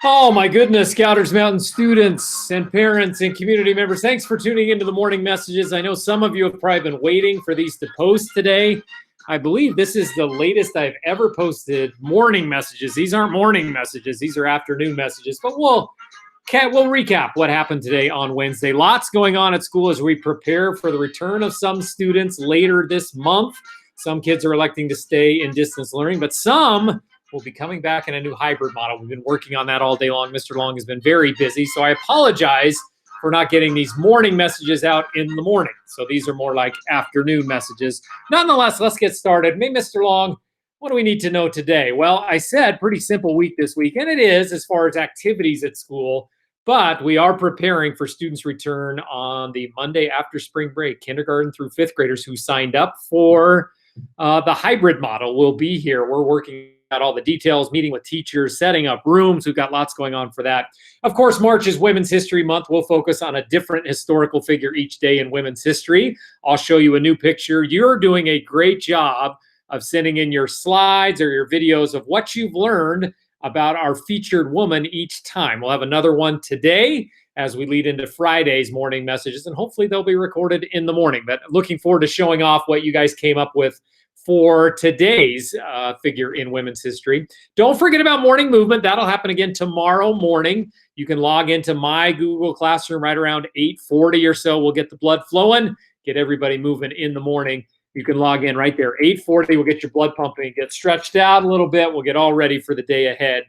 Oh my goodness, Scouters Mountain students and parents and community members, thanks for tuning into the morning messages. I know some of you have probably been waiting for these to post today. I believe this is the latest I've ever posted morning messages. These aren't morning messages, these are afternoon messages, but we'll recap what happened today on Wednesday. Lots going on at school as we prepare for the return of some students later this month. Some kids are electing to stay in distance learning, but some will be coming back in a new hybrid model. We've been working on that all day long. Mr. Long has been very busy, so I apologize for not getting these morning messages out in the morning. So these are more like afternoon messages. Nonetheless, let's get started. Hey, Mr. Long, what do we need to know today? Well, I said pretty simple week this week, and it is as far as activities at school, but we are preparing for students' return on the Monday after spring break. Kindergarten through fifth graders who signed up for the hybrid model will be here. We're working out all the details, meeting with teachers, setting up rooms. We've got lots going on for that. Of course, March is Women's History Month. We'll focus on a different historical figure each day in women's history. I'll show you a new picture. You're doing a great job of sending in your slides or your videos of what you've learned about our featured woman each time. We'll have another one today as we lead into Friday's morning messages, and hopefully they'll be recorded in the morning. But looking forward to showing off what you guys came up with for today's figure in women's history. Don't forget about morning movement. That'll happen again tomorrow morning. You can log into my Google Classroom right around 8:40 or so. We'll get the blood flowing, get everybody moving in the morning. You can log in right there. 8:40, we'll get your blood pumping, get stretched out a little bit. We'll get all ready for the day ahead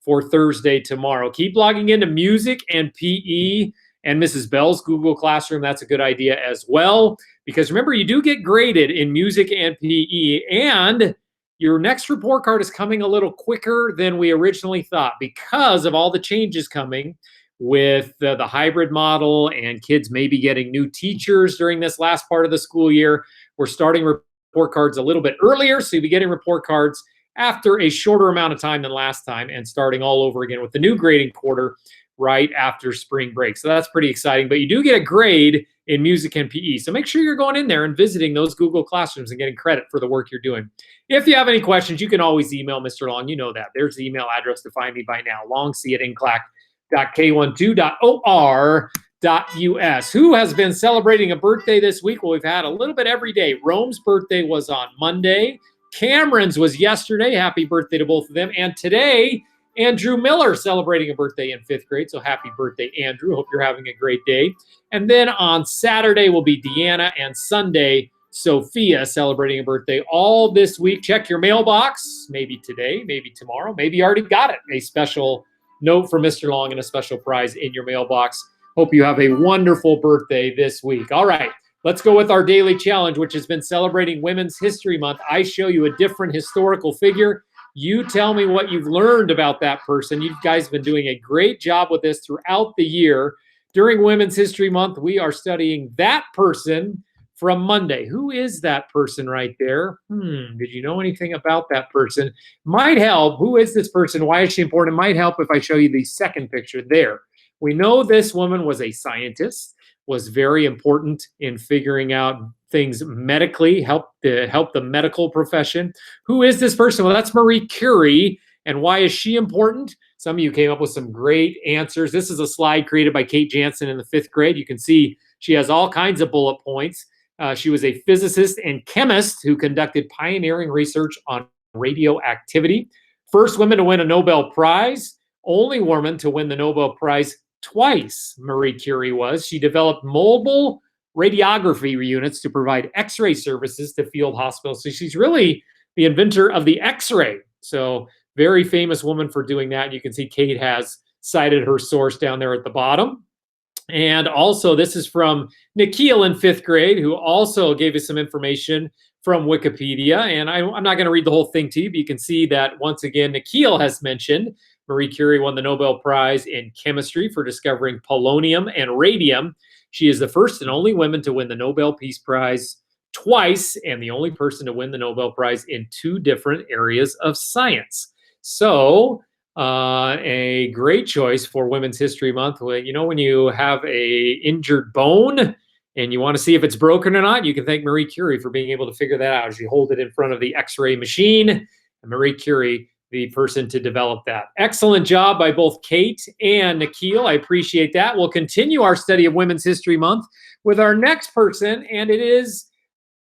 for Thursday tomorrow. Keep logging into music and PE and Mrs. Bell's Google Classroom. That's a good idea as well. Because remember, you do get graded in music and PE, and your next report card is coming a little quicker than we originally thought because of all the changes coming with the hybrid model and kids maybe getting new teachers during this last part of the school year. We're starting report cards a little bit earlier, so you'll be getting report cards after a shorter amount of time than last time and starting all over again with the new grading quarter right after spring break. So that's pretty exciting, but you do get a grade in music and PE. So make sure you're going in there and visiting those Google Classrooms and getting credit for the work you're doing. If you have any questions, you can always email Mr. Long. You know that. There's the email address to find me by now, longc@nclac.k12.or.us. Who has been celebrating a birthday this week? Well, we've had a little bit every day. Rome's birthday was on Monday. Cameron's was yesterday. Happy birthday to both of them. And today, Andrew Miller celebrating a birthday in fifth grade. So happy birthday, Andrew. Hope you're having a great day. And then on Saturday will be Deanna, and Sunday, Sophia celebrating a birthday all this week. Check your mailbox, maybe today, maybe tomorrow, maybe you already got it. A special note for Mr. Long and a special prize in your mailbox. Hope you have a wonderful birthday this week. All right, let's go with our daily challenge, which has been celebrating Women's History Month. I show you a different historical figure. You tell me what you've learned about that person. You guys have been doing a great job with this throughout the year. During Women's History Month, we are studying that person from Monday. Who is that person right there? Did you know anything about that person? Might help. Who is this person? Why is she important? It might help if I show you the second picture there. We know this woman was a scientist, was very important in figuring out things medically, help the medical profession. Who is this person? Well, that's Marie Curie. And why is she important? Some of you came up with some great answers. This is a slide created by Kate Jansen in the fifth grade. You can see she has all kinds of bullet points. She was a physicist and chemist who conducted pioneering research on radioactivity. First woman to win a Nobel Prize. Only woman to win the Nobel Prize twice, Marie Curie was. She developed mobile radiography units to provide X-ray services to field hospitals. So she's really the inventor of the X-ray. So very famous woman for doing that. You can see Kate has cited her source down there at the bottom. And also this is from Nikhil in fifth grade, who also gave us some information from Wikipedia. And I'm not going to read the whole thing to you, but you can see that once again, Nikhil has mentioned Marie Curie won the Nobel Prize in chemistry for discovering polonium and radium. She is the first and only woman to win the Nobel Peace Prize twice, and the only person to win the Nobel Prize in 2 different areas of science. So a great choice for Women's History Month. You know, when you have a injured bone and you want to see if it's broken or not, you can thank Marie Curie for being able to figure that out as you hold it in front of the X-ray machine. And Marie Curie the person to develop that. Excellent job by both Kate and Nikhil. I appreciate that. We'll continue our study of Women's History Month with our next person, and it is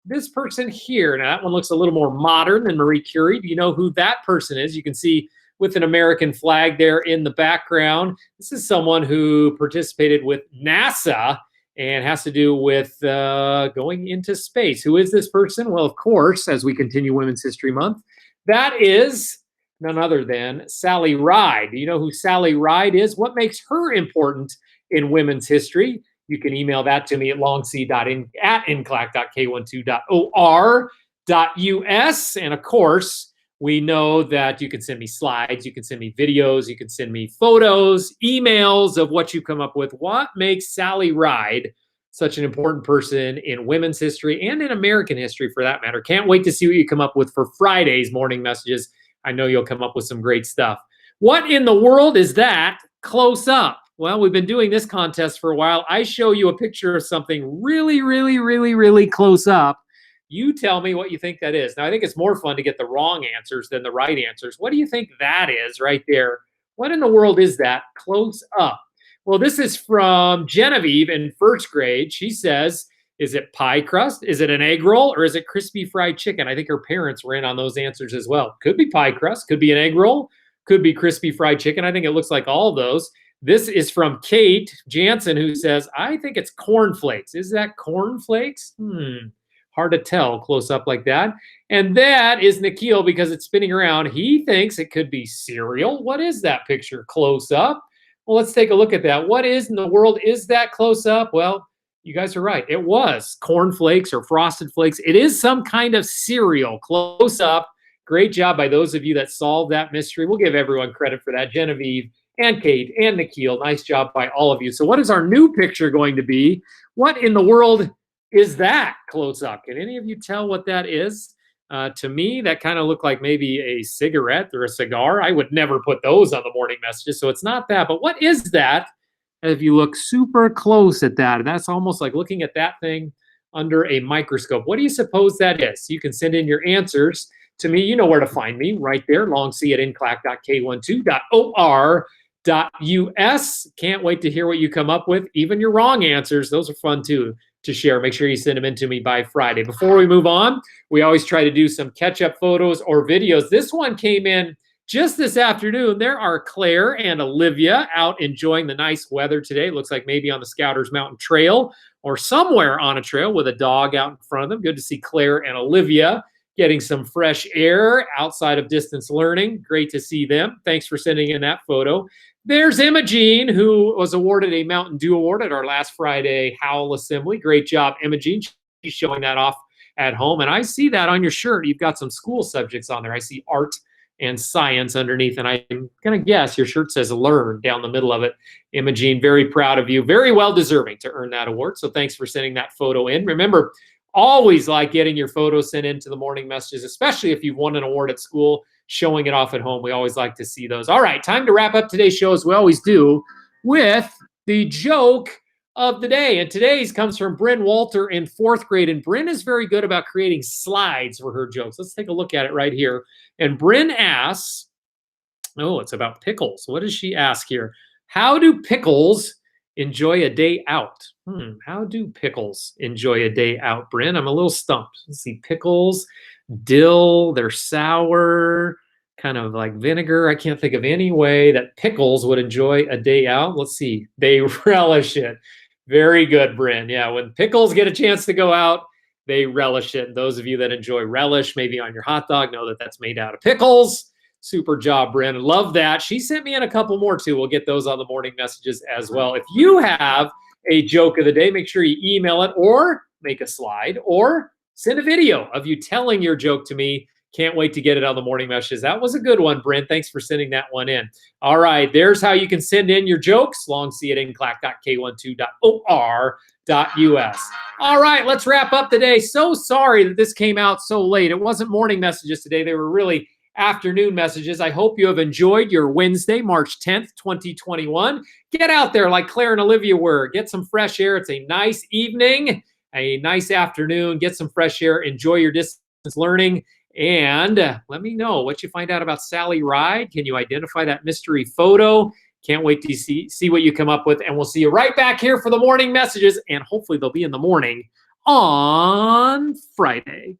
this person here. Now, that one looks a little more modern than Marie Curie. Do you know who that person is? You can see with an American flag there in the background. This is someone who participated with NASA and has to do with going into space. Who is this person? Well, of course, as we continue Women's History Month, that is none other than Sally Ride. Do you know who Sally Ride is? What makes her important in women's history? You can email that to me at longc.nclack.k12.or.us. And of course, we know that you can send me slides, you can send me videos, you can send me photos, emails of what you come up with. What makes Sally Ride such an important person in women's history and in American history for that matter? Can't wait to see what you come up with for Friday's morning messages. I know you'll come up with some great stuff. What in the world is that close up? Well, we've been doing this contest for a while. I show you a picture of something really, really, really, really close up. You tell me what you think that is. Now, I think it's more fun to get the wrong answers than the right answers. What do you think that is right there? What in the world is that close up? Well, this is from Genevieve in first grade. She says, is it pie crust? Is it an egg roll? Or is it crispy fried chicken? I think her parents were in on those answers as well. Could be pie crust. Could be an egg roll. Could be crispy fried chicken. I think it looks like all of those. This is from Kate Jansen, who says, I think it's cornflakes. Is that cornflakes? Hard to tell close up like that. And that is Nikhil because it's spinning around. He thinks it could be cereal. What is that picture close up? Well, let's take a look at that. What is in the world is that close up? Well, you guys are right. It was cornflakes or frosted flakes. It is some kind of cereal close up. Great job by those of you that solved that mystery. We'll give everyone credit for that. Genevieve and Kate and Nikhil. Nice job by all of you. So what is our new picture going to be? What in the world is that close up? Can any of you tell what that is? To me, that kind of looked like maybe a cigarette or a cigar. I would never put those on the morning messages, so it's not that. But what is that? If you look super close at that, that's almost like looking at that thing under a microscope. What do you suppose that is? You can send in your answers to me. You know where to find me, right there, longc@nclack.k12.or.us. Can't wait to hear what you come up with. Even your wrong answers, those are fun too to share. Make sure you send them in to me by Friday. Before we move on, we always try to do some catch-up photos or videos. This one came in just this afternoon. There are Claire and Olivia out enjoying the nice weather today. It looks like maybe on the Scouters Mountain Trail or somewhere on a trail with a dog out in front of them. Good to see Claire and Olivia getting some fresh air outside of distance learning. Great to see them. Thanks for sending in that photo. There's Imogene, who was awarded a Mountain Dew Award at our last Friday Howl Assembly. Great job, Imogene. She's showing that off at home. And I see that on your shirt. You've got some school subjects on there. I see art and science underneath. And I'm going to guess your shirt says learn down the middle of it. Imogene, very proud of you. Very well deserving to earn that award. So thanks for sending that photo in. Remember, always like getting your photos sent into the morning messages, especially if you've won an award at school, showing it off at home. We always like to see those. All right, time to wrap up today's show, as we always do, with the joke of the day. And today's comes from Bryn Walter in fourth grade. And Bryn is very good about creating slides for her jokes. Let's take a look at it right here. And Bryn asks, oh, it's about pickles. What does she ask here? How do pickles enjoy a day out? How do pickles enjoy a day out, Bryn? I'm a little stumped. Let's see, pickles, dill, they're sour, kind of like vinegar. I can't think of any way that pickles would enjoy a day out. Let's see, they relish it. Very good, Bryn. Yeah, when pickles get a chance to go out, they relish it. And those of you that enjoy relish, maybe on your hot dog, know that that's made out of pickles. Super job, Bryn. Love that. She sent me in a couple more too. We'll get those on the morning messages as well. If you have a joke of the day, make sure you email it or make a slide or send a video of you telling your joke to me. Can't wait to get it on the morning messages. That was a good one, Bryn. Thanks for sending that one in. All right, there's how you can send in your jokes. longc@nclack.k12.or.us. All right, let's wrap up today. So sorry that this came out so late. It wasn't morning messages today. They were really afternoon messages. I hope you have enjoyed your Wednesday, March 10th, 2021. Get out there like Claire and Olivia were. Get some fresh air. It's a nice evening, a nice afternoon. Get some fresh air. Enjoy your distance learning. And let me know what you find out about Sally Ride. Can you identify that mystery photo? Can't wait to see what you come up with. And we'll see you right back here for the morning messages. And hopefully they'll be in the morning on Friday.